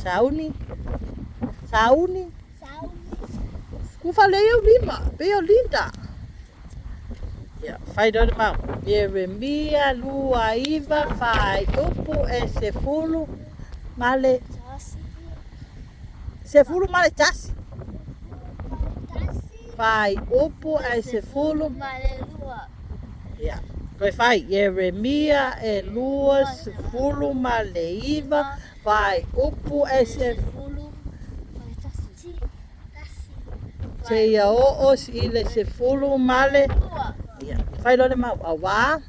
sauni. Kufa leo lima, beo linda. Ya, fai do mau. Ieremia lua iva fai upu e sefulu male tasi. Fai upu e sefulu ya. Koe fai Ieremia e lua sefulu male iva fai upu e sefulu se ia oos i le sefulu male ia. Fai lole mau awa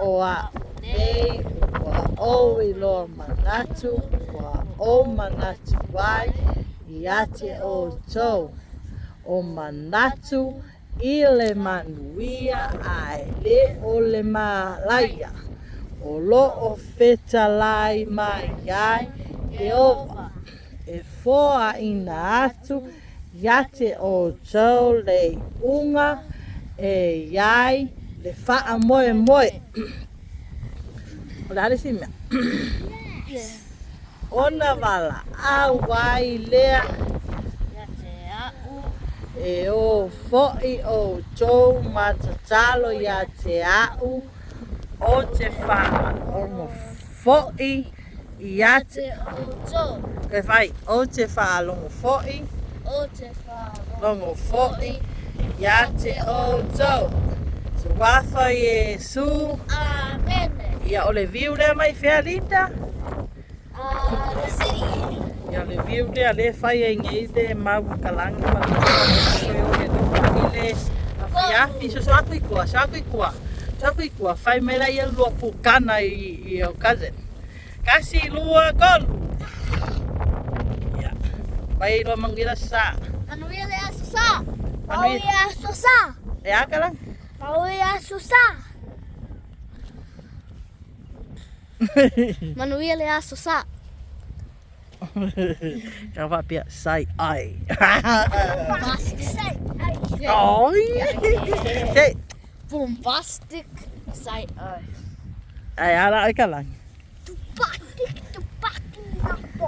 oa nei ua o i loa manatu ua o manatu wai i ate o tou o manatu i le manuia ai le o le malaia o lo o feta lai mai ai Jehova e foa ina atu iate o tou le unga e iai le faa moe moe. O le hale si mea. Ona wala au wai lea e o fo'i o tou matatalo ia te au o te faa ongo fo'i ia te ke fai o te faa longo fo'i longo fo'i ia te o tou se wafa Yesu amen ia o le viu lea mai fea linda ia le viu lea le fai e ngei te mau kalangi ma le afiafi so aku ikua fai mera ia lua pukana i o cousin kasi lua golu ia vai lo mangira sa Manuia le asusa. e akala Manuia le asusa. Kau va pia sai ai. Sai ai. Oi. Hey, Bombastic sai ai. ai ala ai kala. Tupatic na po.